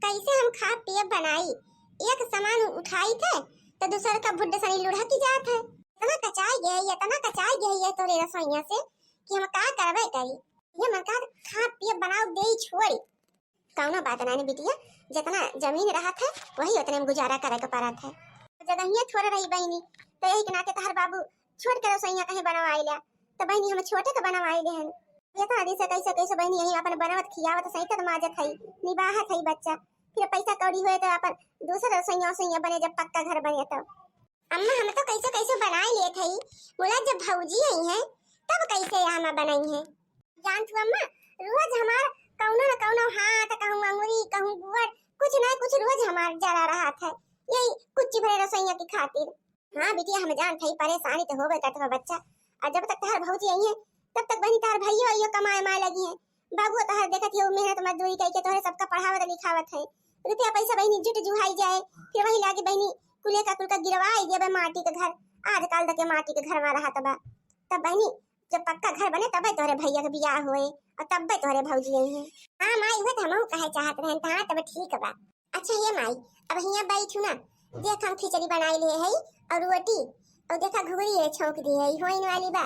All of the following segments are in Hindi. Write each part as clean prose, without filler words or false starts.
कैसे हम खा पिए बनाई। एक सामान उठाई थे तो दूसर का बुड्ढे सनी लुढ़की जात है। इतना कचाई गई है तोरे रसोइया से कि हम का करबे करी। ये मन का खा पिए बनाओ दे छोड़ी। कौनो बात नहीं बिटिया, जितना जमीन रहा था वही उतने में गुजारा करे के पड़त है। जगहिया थोड़ा रही बहनी तो यही के नाते तहर बाबू छोड़ के रसोइया कहे बनवाइला तो बहनी हम छोटे के बनवाइले हैं। ये तो आदि से कैसे कैसे बहनी यही अपन बनवत खियावत सही तो माजत है निबाहत है बच्चा। फिर पैसा कौड़ी हुए तो अपन दूसरा रसोइया बने जब पक्का घर बने तो। अम्मा हम तो कैसे कैसे बनाई ले थई, बोला जब भौजी आई है तब कैसे हम बनाई है। जान तू अम्मा रोज हमार कौनो न कौनो हाथ कहूं अंगुरी कहूं गुड़ कुछ ना कुछ रोज हमार जरा रहा था यही कुछ भरे रसोइया की खातिर। हाँ बिटिया हम जान थई परेशानी तो होबे करत बच्चा। और जब तक तहर भौजी आई है तब तक बहनी तार भाइयों आइयो कमाए माए लगी है। बाबू तहर देखत हो मेहनत मजदूरी करके तोहरे सबका पढ़ावत लिखावत है। रुपया पैसा बहनी जुट जुहाई जाए फिर वही लागे बहनी कुले का कुल का गिरवाई देबे माटी के घर। आजकल तक माटी के घर में रहा तब बहनी जब पक्का घर बने तब तोहरे भैया के बियाह होए और तब तोहरे भौजी आई है। हां माई वो त हमहु कहे चाहत रहन ता तब ठीक बा। अच्छा ये माई अब हिया बैठू ना देख हम खिचड़ी बनाई ले है और रोटी और देखा घुगरी है छौंक दी है होइन वाली बा।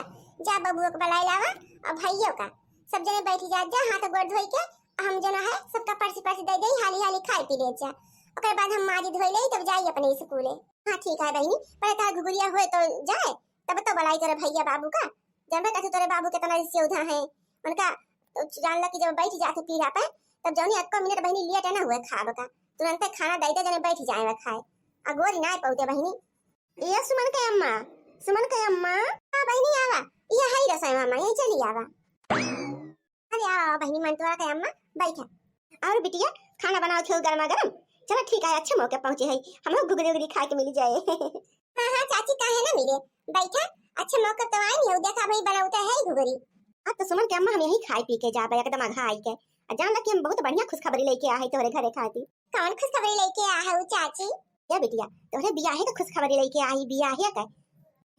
जा बबुआ के बलाई लावा और भैया का सब जने बैठी जा हाथ गोड़ धोई के हम जना है सबका पर्सी दे दे हाली हाली खाए पी ले जा। ओकर बाद हम माजी धोई ले तब जाई अपने स्कूल। हां ठीक है बहनी पहले तार घुगरिया होए तो जाए तब तो बलाई करे भैया बाबू का। जानबे का तोरे बाबू कितना सीधा है उनका तो जानला कि जब बैठ जाते पीढ़ा पे तब जौनी अक्को मिनट बहनी लेट ना हुए खाब का तुरंत खाना दे दे जने बैठ जाए खाए आ गोरी ना पौते बहनी। ये सुमन के अम्मा हां बहनी आवा ये हाई रसोई मामा यही चली आवा। अरे आ बहनी मन तोरा के अम्मा बैठा और बिटिया खाना बनाओ थे गरमा गरम। चलो ठीक है अच्छे मौके पहुंचे है हम लोग घुगरी उगरी खा के मिल जाए। हां हां चाची काहे ना मिले बैठा अच्छे मौके तो आई नहीं देखा भाई बनाउता है घुगरी। अब तो सुमन के अम्मा हम यही खाए पी के जाबे एकदम आघा आई के जान लग कि हम बहुत बढ़िया खुशखबरी लेके आ है तोरे घरे खाती। कौन खुशखबरी लेके आ है चाची? ये बिटिया तोरे बियाहे के खुशखबरी लेके आई बियाहे के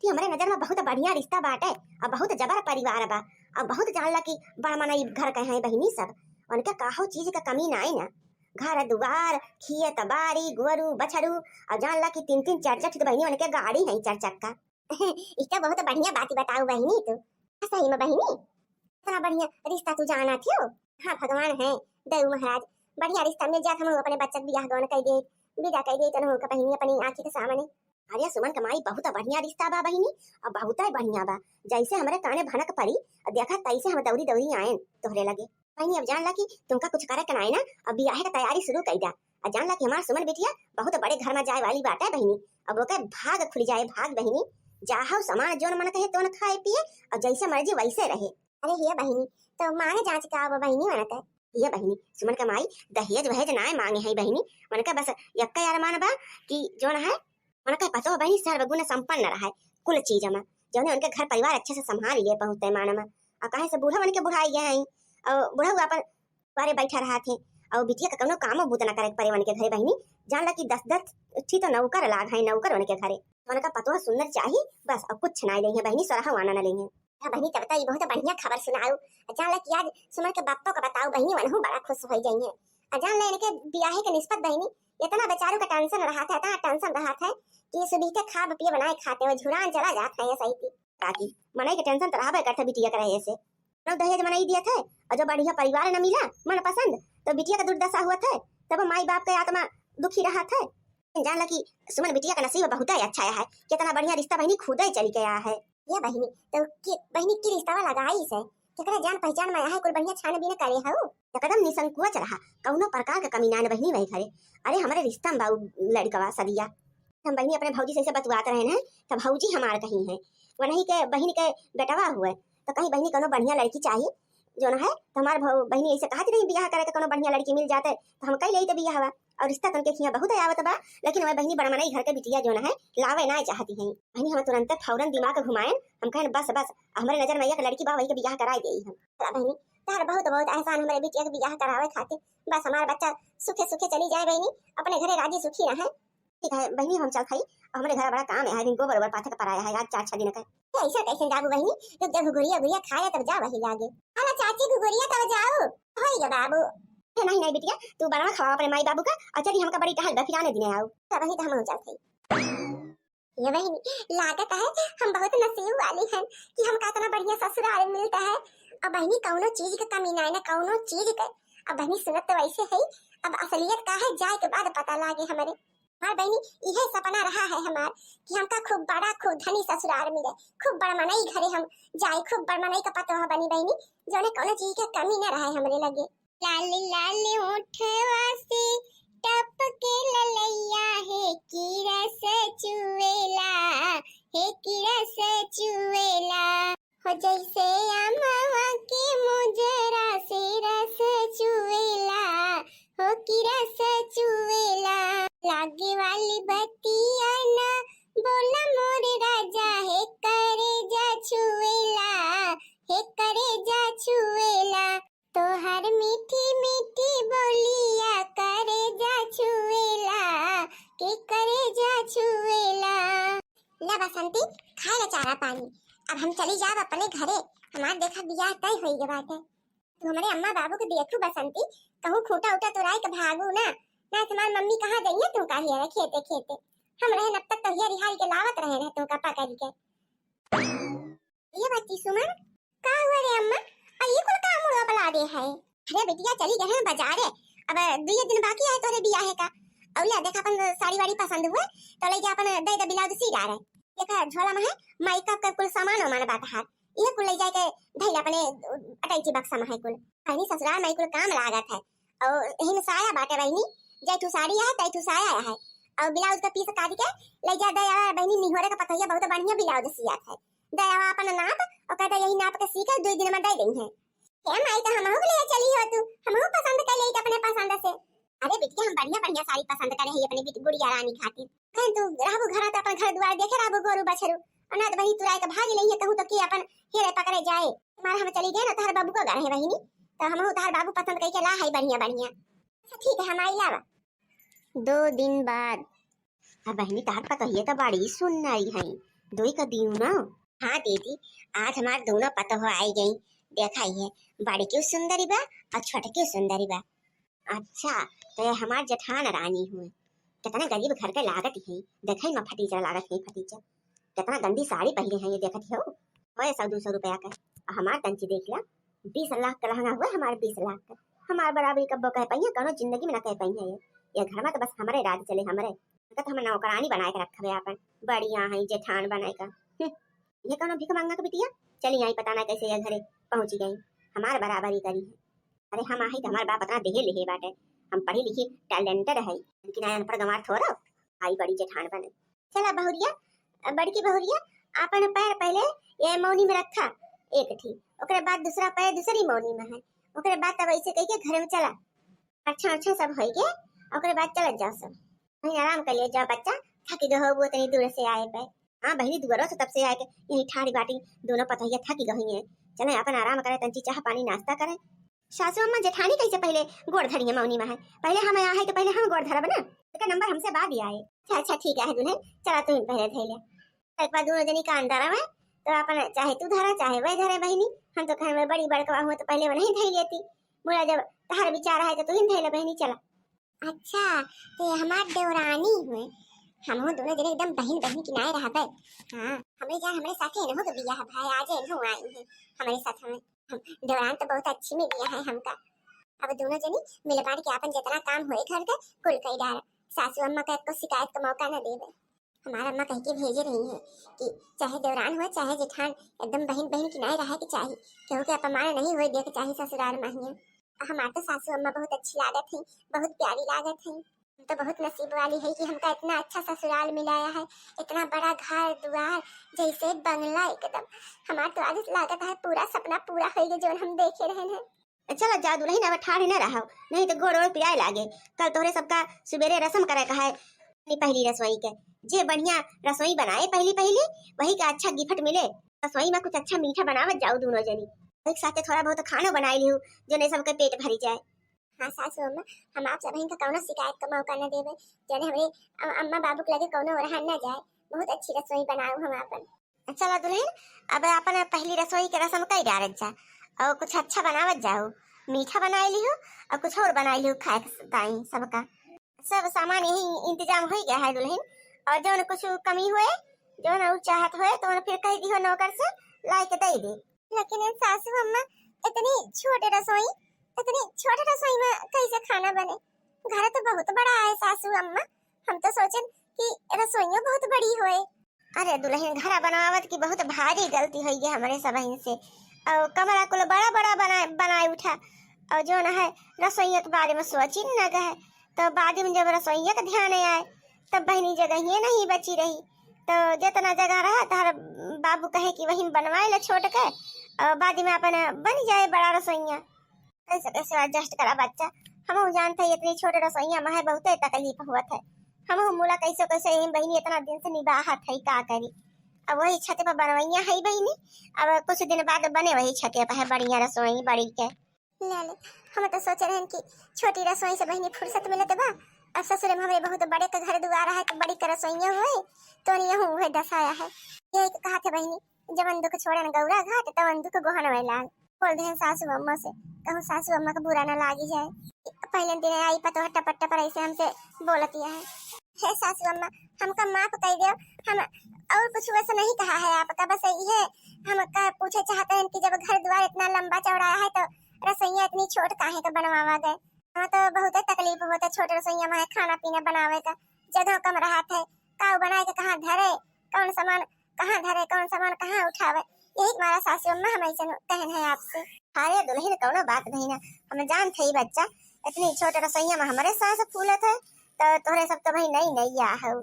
कि हमारे नजर में बहुत बढ़िया रिश्ता बाटे और बहुत जबर परिवार बा और बहुत जानला कि बड़ मनई घर के हैं बहिनी सब उनके काहो चीज का कमी ना आई ना। घर दुआर खेत बाड़ी गोरू बछड़ू और जानला कि तीन तीन चार चार बहनी उनके गाड़ी है चार चक्का। इसका बहुत बढ़िया बात बताओ बहनी तू सही में बहनी इतना बढ़िया रिश्ता तू जाना थियो। हाँ भगवान है देव महाराज बढ़िया रिश्ता मिल जात हम अपने बच्चे बियाह दोन कह दे विदा कह दे तन का बहनी अपनी आंखी के सामने। अरे सुमन कमाई बहुत बढ़िया रिश्ता बा बहनी और बहुत ही बढ़िया बा जैसे हमारे काने भनक पड़ी और देखा तैसे हम दौड़ी दौड़ी आए तोहरे लगे बहनी। अब जान ला कि तुमका कुछ करे कनाई ना अब बियाह की तैयारी शुरू कर दा और जान ला कि हमार सुमन बिटिया बहुत बड़े घर में जाए वाली बात है बहनी। अब ओके भाग खुल जाए भाग बहनी जाहो सामान जोन मन कहे तो खाए पिए और जैसे मर्जी वैसे रहे। अरे ये बहनी तो मांगे जांच का वो बहनी मन का ये बहनी सुमन कमाई दहेज वहेज ना मांगे है बहनी मन का बस यक्का यार मान बा कि जोन है मन का पतो बहनी सर्वगुण संपन्न रहा है कुल चीज में जोने उनके घर परिवार अच्छे से संभाल लिए पहुंचते मान में और कहे से बूढ़ा मन के बुढ़ाई गए हैं और बूढ़ा हुआ अपन बारे बैठा रहा थे और बिटिया का कोनो काम बूत ना करे परे मन के घरे बहनी जान ला कि 10 थी तो नौकर लाग है नौकर उनके घरे मन का पतो सुंदर चाहिए बस अब कुछ ना लेंगे बहनी सराहा वाना ना लेंगे। बहनी तब तो ये बहुत बढ़िया खबर सुनाओ जान ला कि आज सुमन के बापो का बताओ बहनी वनहु बड़ा खुश हो जाएंगे। जान ला इनके बियाहे के निस्बत बहनी इतना बेचारों का टेंशन रहा था इतना टेंशन रहा था कि सुबह के खा पिए बनाए खाते हुए झुरान चला जाता है सही थी ताकि मनाई के टेंशन तो रहा करता बिटिया का रहे से न दहेज मनाई दिया था और जो बढ़िया परिवार न मिला मन पसंद तो बिटिया का दुर्दशा हुआ था तब माई बाप का आत्मा दुखी रहा था। जान ला कि सुमन बिटिया का नसीब बहुत ही अच्छा है कितना बढ़िया रिश्ता बहनी खुद ही चली गया है। ये बहनी तो बहनी की रिश्ता लगाई से केकरा जान पहचान में है कोई बढ़िया छानबीन करे हो एकदम निसंकोच रहा कौनो प्रकार का कमी ना बहनी वही घरे। अरे हमारे रिश्ता में बाऊ लड़कवा सदिया हम बहनी अपने भौजी से बतवात रहे हैं तब भौजी हमार कहीं है वो नहीं के बहनी के बेटवा हुए तो कहीं बहनी कोनो बढ़िया लड़की चाहिए जो ना है तो हमार बहनी ऐसे कहा नहीं बियाह करे कोनो बढ़िया लड़की मिल जाते तो हम कई ले तो बियाह हुआ और रिश्ता तनके खिया बहुत आवत बा लेकिन हमारी बहनी बड़ा मनाई घर के बिटिया जो ना है लावे ना चाहती है बहनी हम तुरंत फौरन दिमाग घुमाएं हम कहें बस हमारे नजर में एक लड़की बा वही के बियाह कराई गई हम बहनी तार बहुत बहुत एहसान हमारे बिटिया के बियाह करावे खातिर बस हमारा बच्चा सुखे सुखे चली जाए बहनी अपने घरे राजी सुखी रहे। ठीक है बहनी हम चल खाई हमारे घर बड़ा काम है गोबर ओबर पाथे का पराया है आज 4-6 दिन का ऐसा कैसे जागू बहनी तो जब घुगरिया गुड़िया खाया तब जा वही लागे। अरे चाची घुगरिया तब जाओ होई गे बाबू नहीं नहीं बिटिया, तू बना खवा अपने माई बाबू का, और चली हमका बड़ी टहल बफिराने दिने आओ, तब ही तो हम हो जाते। ये बहनी लागत है हम बहुत नसीब वाली हैं कि हमका इतना बढ़िया ससुराल मिलता है। अब बहनी कौनो चीज का कमी ना है ना कौनो चीज का। अब बहनी सुनत तो वैसे है, अब असलियत का है जाए के बाद पता लागे हमारे। हाँ बहनी यह सपना रहा है हमार कि हमका खूब बड़ा खूब धनी ससुराल मिले, खूब बड़ा मनई घरे हम जाए, खूब बड़ा मनई का पतो बनी बहनी, जोने कोनो चीज का कमी ना रहे हमरे लगे। लाल लाल ओठवा से टपके ललैया है की रस चुवेला, है की रस चुवेला, हो जैसे अमवा के मुजरा से रस चुवेला, हो की रस चुवेला, लागे वाली बत्तिया ना बोला मोरे राजा, है करे जा छुवेला, है करे जा छुवेला, तो हर मीठी मीठी बोलिया करे जा छुवेला, के करे जा छुवेला। ला बसंती खाए ला चारा पानी, अब हम चली जाब अपने घरे, हमार देखा बियाह तय होई के बात है। तू हमारे अम्मा बाबू को देखू बसंती, कहूँ खूटा उठा तो राय के भागू ना, ना तुम्हारी मम्मी कहाँ गई है, तू कहीं रहे खेते खेते, हम रहे नब तक तो रिहाई के लावत रहे रहे तू कपा करी के। ये बच्ची सुमन का हुआ रे अम्मा, और ये कुल काम हुआ बला दे है। अरे बेटिया चली गए हैं बाजारे, अब 2 दिन बाकी है तोरे बियाह का, औला देखा अपन साड़ी वाड़ी पसंद हुए तो ले जा अपन दे दे ब्लाउज सी जा रहे, देखा झोला में है मेकअप का कुल सामान हो माने बात है, ये कुल ले जाके धैला अपने अटैची बक्सा में है कुल, कहनी ससुराल में कुल काम लागत है, और हिन साया बाटे बहनी, जे तू साड़ी है तै तू साया है, और ब्लाउज का पीस काट के ले जा दे बहनी, निहोरे का पतैया बहुत बढ़िया ब्लाउज सियात है, दयावा अपन नाप और कहता यही नाप के सीकर 2 दिन में दे देंगे। क्या माई का हमहु ले चली हो तू, हमहु पसंद कर ले अपने पसंद से। अरे बिटिया हम बढ़िया बढ़िया साड़ी पसंद करे है अपनी गुड़िया रानी खातिर, कहीं तू रहबू घर तो अपन घर द्वार देखे रहबू गोरू बछरू, और ना तो वही तुराई के भाग लई है कहूं तो की अपन हेरे पकड़े जाए, मार हम चली गए ना तार बाबू को घर है बहिनी, तो हमहु तार बाबू पसंद कई के ला है बढ़िया बढ़िया। अच्छा ठीक है हम आई लावा। 2 दिन बाद अब बहनी तार पतोहिए तो बड़ी सुननाई है, 2 का दिन ना। हाँ दीदी आज हमारे दोनों पतो हो आई गई, देखा ही है बड़ी क्यों सुंदरी बा और छोटे क्यों सुंदरी बा। अच्छा तो हमार जेठान रानी हुए, कितना गरीब घर के लागत है, देखा ही में फटीचा लागत नहीं फटीचा, कितना गंदी साड़ी पहने हैं ये देखत हो, 100-200 रुपया का, हमार तंची देख ला 20 लाख का लहंगा हुआ हमारे 20 लाख का, हमार बराबरी कब्बो कह पाई है कौनो जिंदगी में ना कह पाई है, ये घर में तो बस हमारे राज चले हमारे, तो हम नौकरानी बनाए के रखे अपन, बढ़िया है जेठान बनाए का, ये कौनो भीख मांगना का बिटिया, चली आई पता ना कैसे ये घरे पहुंची गई, हमार बराबरी करी है। अरे हम आई तो हमारे बाप पता देहे लिखे बाटे, हम पढ़ी लिखी टैलेंटेड है, लेकिन अनपढ़ गंवार थोड़ा आई बड़ी जेठान बने। चला बहुरिया बड़की बहुरिया अपन पैर पहले ये मौनी में रखा एक थी, ओकरे बाद दूसरा पैर दूसरी मौनी में है, ओकरे बाद तब ऐसे कह के घर में चला, अच्छा अच्छा सब हो गए, ओकरे बाद चल जाओ सब वहीं आराम कर ले जाओ, बच्चा थक गए हो वो इतनी दूर से आए पे। हाँ बहनी दुगरो से तब से आए के यही ठाड़ी बाटी दोनों पतैया थक गई हैं, चले अपन आराम करे, तंची चाह पानी नाश्ता करें। सासू अम्मा जेठानी कैसे पहले गोड़ धरी है मौनी में है, पहले हम यहाँ है तो पहले हम गोड़ धरब ना, इसका नंबर हमसे बाद ही आए। अच्छा अच्छा ठीक है दुल्हन चला तुम पहले धर ले, एक बार दोनों जनी का अंदर में तो अपन चाहे तू धरा चाहे वह धरे बहनी, हम तो घर में बड़ी बड़कवा हुआ तो पहले वो नहीं धर लेती, बोला जब तहार विचार है तो तू ही धर ले बहनी चला। अच्छा तो हमार देवरानी हुए, हम दोनों जने एकदम बहन बहन किनारे रह गए। हाँ हमें जान हमारे साथ इन्हों के बिया है भाई, आज इन्हों आई है हमारे साथ, हमें हम देवरान तो बहुत अच्छी में बिया है हमका। अब दोनों जनी मिल बांट के अपन जितना काम होए घर का कुल कई डाल, सासू अम्मा का को शिकायत का मौका न देवे। हमारा अम्मा कह के भेजे रही है कि चाहे देवरान हो चाहे जेठान एकदम बहन बहन किनारे रहे के चाहिए, क्योंकि अपमान नहीं हुए देख चाहे ससुराल में। हमारे तो सासू अम्मा बहुत अच्छी लागत है, बहुत प्यारी लागत है, तो बहुत नसीब वाली है कि हमका इतना अच्छा ससुराल मिलाया है, इतना बड़ा घर द्वार जैसे बंगला एकदम, हमारे तो आज लागत है पूरा सपना पूरा हो गया जो हम देखे रहे हैं। चलो जा दुल्हन अब ठाढ़े न रहो, नहीं तो गोड़ ओड़ पिराए लागे, कल तोहरे सबका सुबेरे रस्म करे का है, पहली रसोई के जे बढ़िया रसोई बनाए पहली पहली वही का अच्छा गिफ्ट मिले, रसोई में कुछ अच्छा मीठा बनावत जाओ दोनों जनी, एक साथ थोड़ा बहुत खाना बनाई लियो जो नहीं सबके पेट भरी जाए। हाँ सासू अम्मा हम आप सब इनका कौनो शिकायत का मौका न देवे, जने हमारे अम्मा बाबू के लगे कौनो रहन न जाए, बहुत अच्छी रसोई बनाओ हम अपन। चलो दुल्हन अब अपन पहली रसोई के रस्म कई डारत जा और कुछ अच्छा बनावत जाओ, मीठा बनाई ली हो और कुछ और बनाई ली हो खाए के ताई सबका सब सामान यही इंतजाम हो गया है दुल्हन। और जो न कुछ कमी हुए जो न चाहत हुए तो फिर कह दी हो नौकर से लाई के दे दे। लेकिन सासू अम्मा इतनी छोटे रसोई में कैसे खाना बने? घर तो बहुत बड़ा है सासू अम्मा, हम तो सोचे कि रसोइयां बहुत बड़ी होए। अरे दुल्हन घर बनावत की बहुत भारी गलती हुई है हमारे सबहिन से। और कमरा को बड़ा बड़ा बनाए उठा और जो न है रसोइया के बारे में सोच ही न गए। तो बाद में जब रसोइया का ध्यान आए तब बहनी जगह ही नहीं बची रही। तो जितना जगह रहा तार बाबू कहे कि वही बनवाए ले छोट के और बाद में अपन बन जाए बड़ा रसोइया। कैसे कैसे एडजस्ट करा बच्चा। हम जानते हैं इतनी छोटे रसोइया में है बहुत तकलीफ हुआ है। हम मूला कैसे कैसे बहनी इतना दिन से निभाहत है का करी। अब वही छत पर बनवैया है बहनी। अब कुछ दिन बाद बने वही छत पर है बढ़िया रसोई बड़ी के। ले ले हम तो सोच रहे हैं कि छोटी रसोई से बहनी फुर्सत मिले तो बा। अब ससुर में हमारे बहुत बड़े का घर द्वारा है तो बड़ी का रसोइया हुए तो नहीं हुए दसाया है। यही कहा थे बहनी जब दुख छोड़न गौरा घाट तब दुख गोहन लाल। बोल दे सासू अम्मा से कहूँ सासू अम्मा का बुरा न लागी जाए। पहले दिन आई पतो हट्टा पट्टा पर ऐसे हमसे बोलती है सासू अम्मा हमका माफ कर दो। हम और कुछ वैसा नहीं कहा है आपका, बस ये हम पूछे चाहते हैं कि जब घर द्वार इतना लंबा चौड़ाया है तो रसोइया इतनी छोट काहे का बनवावा गए? हाँ तो बहुत तकलीफ होता छोटे रसोइया में खाना पीना बनावे का जगह कम रहा है। काऊ बनाए के कहाँ धरे कौन सामान कहाँ धरे कौन सामान कहाँ उठावे। यही हमारा सासू अम्मा हम ऐसे कहन है आपसे। अरे दुल्हन कौनो बात नहीं ना, हम जानते ही बच्चा इतनी छोटे रसोइया में हमारे सांस फूलत है तो तोहरे सब तो भाई नहीं आ है।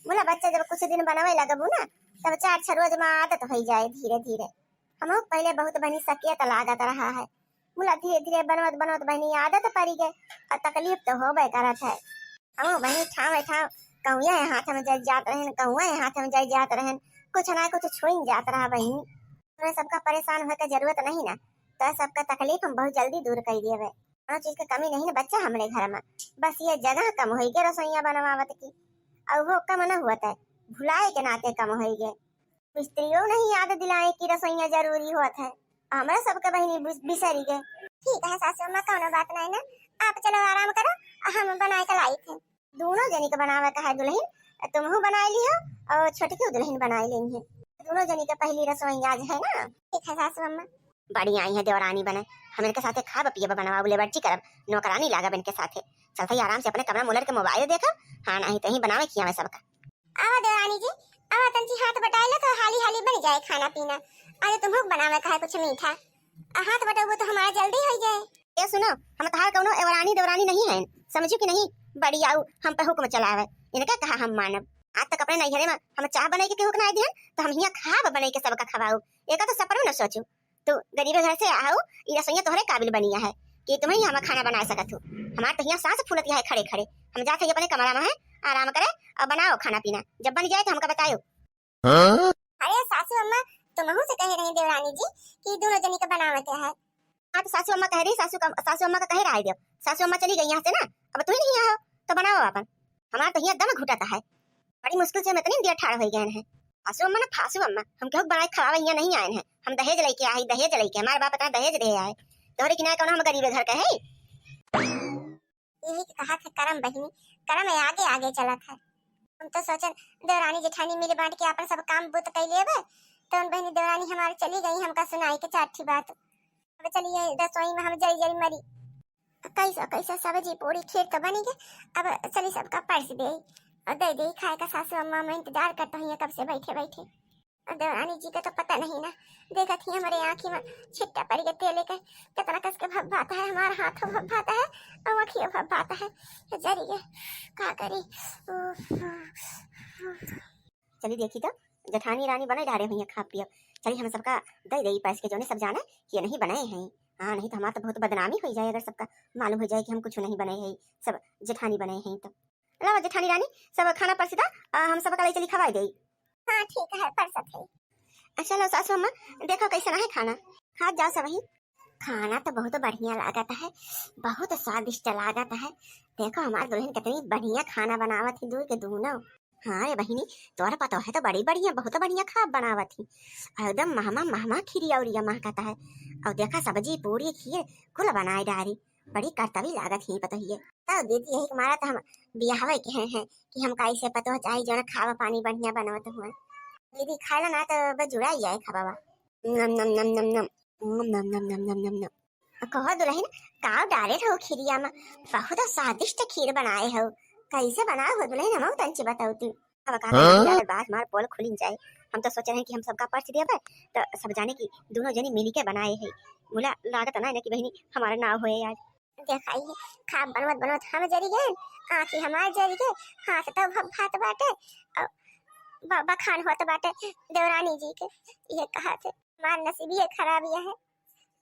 बोला बच्चा जब कुछ दिन बनवे लगबू ना तब 4-6 रोज में आदत हो जाए धीरे धीरे। हम पहले बहुत बनी सकियत लागत रहा है। बोला धीरे धीरे बनवत बनवत बहनी आदत पड़ी गए और तकलीफ तो होबे करत है। हम बहनी ठाव कहूँ हाथ में जात रहन कहूँ हाथ में जात रहन कुछ ना कुछ छुइन जात रहा बहनी। हमें सबका परेशान होने की जरूरत नहीं ना तो सबका तकलीफ हम बहुत जल्दी दूर कर दिए। चीज की कमी नहीं ना बच्चा हमारे घर में, बस ये जगह कम हो गई रसोइया बनवावत की और वो कम न हुआ है भुलाए के नाते कम हो गए। मिस्त्रियों नहीं याद दिलाए कि रसोइया जरूरी होता है हमारा सबका बहनी बिसरी गए। ठीक है सासू अम्मा कौनो बात नहीं ना, आप चलो आराम करो हम बनाए के लाई थे। दोनों जनी का बनावे का है दुल्हन, तुम बनाई ली हो और छोटी की दुल्हन बनाई ली है। दोनों जनी का पहली रसोई आज है ना। ठीक है सासू अम्मा। बढ़िया आई है देवरानी बने हम इनके साथे खाब पिए बनवा बोले बच्ची करब नौकरानी लागब इनके साथे। चलता ही आराम से अपने कमरा मोलर के मोबाइल देखो। हाँ नहीं तो ही बनावे किया मैं सबका। आवा देवरानी जी आवा तंची हाथ बटाई लो तो हाली हाली बन जाए खाना पीना। आज तुम लोग बनावे का है कुछ मीठा हाथ बटाओ तो हमारा जल्दी हो जाए। ये सुनो हम कहा कौनो एवरानी देवरानी नहीं है समझो कि नहीं। बड़ी आऊ हम पे हुक्म चलावे इनका कहा हम मानब। आज तक अपने नैहरे में हम चाह बनाई के हुक्म ना दिहन तो हम हिया खाब बनाई के सबका खवाऊ। एका तो सपरो न सोचू तो गरीब घर से आओ ये रसोइया तोहरे काबिल बनिया है कि तुम्हें हम खाना बना सकत हो। हमार तो यहाँ सांस फूलत है खड़े खड़े। हम जाते ही अपने कमरा में है आराम करे और बनाओ खाना पीना जब बन जाए तो हमका बताओ। अरे सासू अम्मा तुम से कह रही देवरानी जी कि दोनों जनी का बनावत है। हाँ तो सासू अम्मा कह रही सासू अम्मा का कहे रहा है सासू अम्मा चली गई यहाँ से ना अब तुम नहीं आओ तो बनाओ अपन। हमारा तो यहाँ दम घुटाता है बड़ी मुश्किल से हम इतनी देर ठाड़ हो गए हैं। फासू अम्मा ना फासू अम्मा हम क्यों बनाए खवावे यहाँ नहीं आए हैं। हम दहेज लेके आए दहेज लेके हमारे बाप इतना दहेज दे आए तोहरे किनारे कौन हम गरीब घर के है। यही कहा था करम बहनी करम आगे आगे चला था। हम तो सोचे देवरानी जेठानी मिले बांट के अपन सब काम बुत कर लेबे तो उन बहनी देवरानी हमारी चली गई हमका सुनाई के चाठी बात। अब चलिए रसोई में हम जरी जरी मरी कैसा कैसा सब्जी पूरी खीर तो बनी गए। अब चली सबका पर्स दे और दे खाए का सासू अम्मा मैं इंतजार करता हूँ कब से बैठे बैठे। देवरानी जी का तो पता नहीं ना देखा थी हमारे आँखी में छिट्टा पड़ गया तेले का कितना कस के भभाता है हमारा हाथों भभाता है और आँखियों भभाता है जरी गए क्या करी। चलिए देखी तो जेठानी रानी बने डाले हुई खा पियो। चलिए हम सबका दे दे पैसे के जो सब जाना कि ये नहीं बनाए हैं। हाँ नहीं तो हमारा तो बहुत बदनामी हो जाए अगर सबका मालूम हो जाए कि हम कुछ नहीं बनाए हैं सब जेठानी बने हैं तो। ला जेठानी रानी सब खाना परसिदा हम सबका ले चली खवाई दे। हाँ ठीक है परसत है। अच्छा लो सासू अम्मा देखो कैसा है खाना खा जाओ सब ही। खाना तो बहुत बढ़िया लागत है बहुत स्वादिष्ट लागत है। देखो हमारे दुल्हन कितनी बढ़िया खाना बनावत है दूर के दूनो हाँ रे बहिनी, तोरा पता है तो बड़ी बढ़िया, बहुत बढ़िया खाब बनावत ही। एकदम महमा महमा खीरी और ये महकता है। और देखा सब्जी पूरी खीर कुल बनाए डारी, बड़ी कर्तवी लागत ही पता ही है। तो दीदी यही तुम्हारा तो हम बियाहवे के हैं कि हम कैसे पता हो चाहिए जो खावा पानी बढ़िया बनवत हुआ। दीदी खाला ना तो बस जुड़ा ही जाए खावा। नम नम नम नम नम नम नम नम नम नम नम। कहो दुल्हन, का डाले हो खीरिया में, बहुत स्वादिष्ट खीर बनाए हो। कैसे बनाए हो दुल्हन, हम तंची बताओ तू। अब का हाँ? बात मार पोल खुली जाए। हम तो सोच रहे हैं कि हम सबका पर्च दिया तो सब जाने की दोनों जनी मिली के बनाए है। मुला लागत ना कि बहनी हमारा नाव होए आज। देखाइए खा बनवत बनवत हम जरी गए, आँखी हमार जरी गए, हाथ तो भात बाटे और बाबा खान होत बाटे देवरानी जी के। ये कहा थे हमार नसीब ये खराब ये है,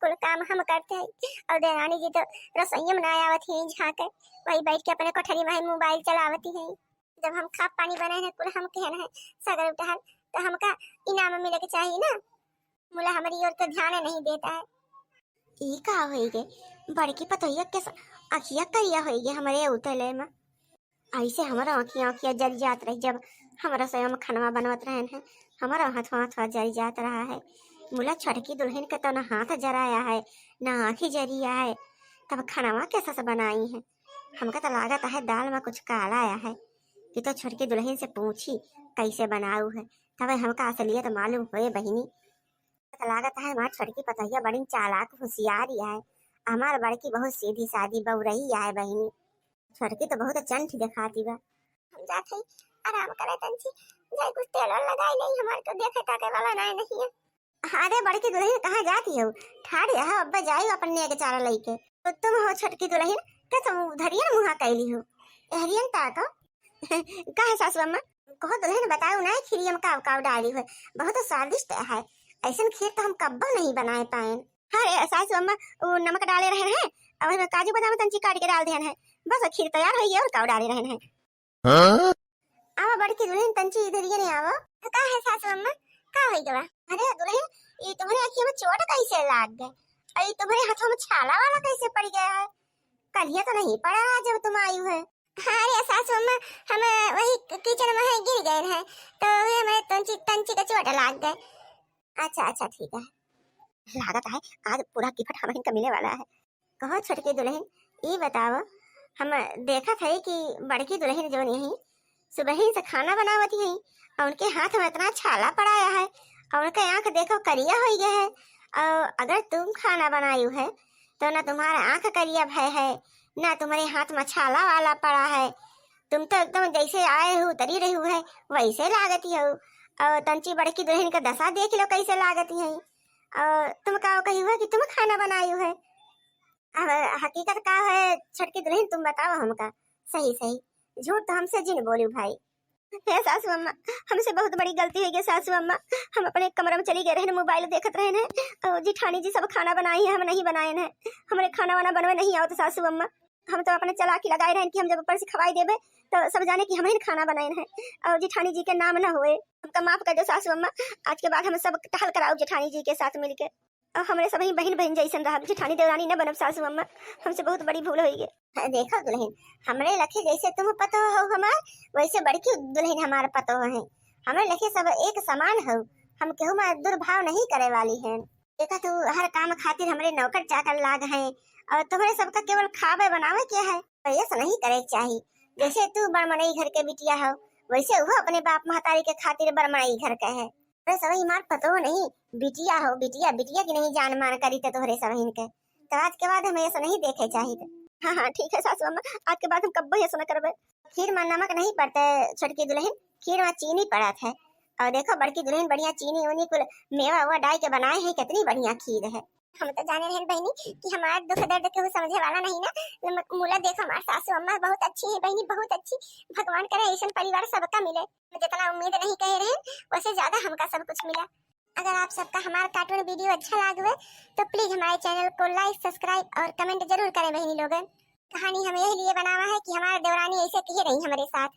कुल काम हम करते हैं और देवरानी जी तो रसोई में ना आवत ही झाके वही बैठ के अपने कोठरी में मोबाइल चलावती है। जब हम खा पानी बनाए हैं कुल हम कहना है सगर उठा तो हमका इनाम मिले के चाहिए ना। मुला हमारी ओर तो ध्यान नहीं देता है। ई का होइगे बड़की पतोहिया के अखिया करिया होइगे हमारे उतले में। ऐसे हमारा आँखियाँ आँखियाँ जल जात रही जब हमारा स्वयं खाना बनवत रहे हैं। हमारा हाथ हाथ जल जात रहा है। मुला छटकी दुल्हन का तो ना हाथ जराया है ना आँखी जरिया है, तब खाना कैसा से बनाई है। हमका तो लागत है दाल में कुछ काला आया है कि तो छटकी दुल्हन से पूछी कैसे बनाऊ है, तब हमका असलियत मालूम हुए बहिनी। तो लागत है हमारी छटकी पतैया बड़ी चालाक होशियार है। हमार बड़की बहुत सीधी सादी बहू रही है बहिनी, छटकी तो बहुत चंठ दिखाती बा। हम जाते आराम करे तंची जाए कुछ तेल और लगाई नहीं, हमारे तो देखे ताके वाला नहीं है। अरे बड़की दुल्हन कहाँ जाती हो, ठाड़ी है अब जाई अपने के चारा लेके। तो तुम हो छटकी दुल्हन का तुम धरियन मुहा कैली हो एहरियन ताका कहा सासू अम्मा कहो दुल्हन बताओ ना खीरियम काव काव डाली है, बहुत स्वादिष्ट है। ऐसा खीर तो हम कब्बो नहीं बनाए पाए। हाँ सासू अम्मा वो नमक डाले रहे हैं और काजू बादाम तंची काट के डाल दिया है, बस खीर तैयार हुई है और काव डाले रहे हैं। हाँ? आवा बड़की दुल्हन तंची इधर ही नहीं आवा। का है सासू अम्मा का होई गवा? अरे दुल्हन ये तुम्हारे आँखों में चोट कैसे लाग गए, अरे तुम्हारे हाथों में छाला वाला कैसे पड़ गया है, कलिया तो नहीं पड़ा है जब तुम आई है। अरे सासू अम्मा हम वही किचन में है गिर गए हैं तो हमें तंची तंची का चोट लाग गए। अच्छा अच्छा ठीक है, लागत है आज पूरा गिफ्ट हमें मिलने वाला है। कहो छटकी दुल्हन ये बताओ, हम देखा था कि बड़की दुल्हन जो नहीं सुबह ही से खाना बनावती है और उनके हाथ में इतना छाला पड़ाया है और उनके आंख देखो करिया हो गया है। और अगर तुम खाना बनाई है तो ना तुम्हारा आंख करिया भय है ना तुम्हारे हाथ में छाला वाला पड़ा है, तुम तो एकदम जैसे आए हो उतरी रही है वैसे लागती हो। और तंची बड़की दुल्हन का दशा देख लो कैसे लागती है। और तुम कहो कही हुआ कि तुम खाना बनाई है, अब हकीकत का है छटकी दुल्हन तुम बताओ हमका सही सही, झूठ तो हमसे जिन बोलू भाई। हे सासू अम्मा हमसे बहुत बड़ी गलती है सासू अम्मा, हम अपने कमरे में चली गए रहे मोबाइल देखत रहे हैं और जिठानी जी सब खाना बनाई है हम नहीं बनाए हैं, हमारे खाना वाना बनवे नहीं आओ तो सासू अम्मा हम तो अपने चलाकी लगाए रहे कि हम जब ऊपर से खवाई देवे तो सब जाने कि हम ही खाना बनाए हैं और जिठानी जी के नाम ना हुए। हमका माफ कर दो सासू अम्मा, आज के बाद हम सब टहल कराओ जिठानी जी के साथ मिलके और हमारे सभी बहन बहन जैसन रहा, जिठानी देवरानी न बनब सासू अम्मा, हमसे बहुत बड़ी भूल हुई है। देखो दुल्हन हमरे लखे जैसे तुम पतो हो हमार वैसे बड़की दुल्हन हमारे पतो है, हमारे लखे सब एक समान हो, हम केहू में दुर्भाव नहीं करे वाली है। देखा तू हर काम खातिर हमरे नौकर चाकर लाग है और तुम्हारे सबका केवल खावे बनावे क्या है, तो ऐसा नहीं करे चाहिए। जैसे तू बड़मनई घर के बिटिया हो वैसे वो अपने बाप महतारी के खातिर बड़मनई घर का है। अरे सभी मार पतो नहीं बिटिया हो, बिटिया बिटिया की नहीं जान मान करी तो तोहरे सभी के, तो आज के बाद हमें ऐसा नहीं देखे चाहिए। हाँ हाँ ठीक है सासू अम्मा, आज के बाद हम कब्बो ऐसा न करबे। खीर में नमक नहीं पड़ता छटकी दुल्हन, खीर में चीनी पड़ा है और देखो बड़की दुल्हन बढ़िया चीनी उनी कुल मेवा हुआ डाल के बनाए हैं, कितनी बढ़िया खीर है। हम तो जाने रहे बहनी कि हमारा दुख दर्द के समझे वाला नहीं ना। मुला देखो हमारे सासू अम्मा बहुत अच्छी है बहनी, बहुत अच्छी, भगवान करे ऐसा परिवार सबका मिले। जितना उम्मीद नहीं कह रहे वैसे ज्यादा हमका सब कुछ मिला। अगर आप सबका हमारा कार्टून वीडियो अच्छा लगे तो प्लीज हमारे चैनल को लाइक सब्सक्राइब और कमेंट जरूर करें बहनी लोगन। कहानी हमें यही लिए बनावा है कि हमारा देवरानी ऐसे कही रही हमारे साथ।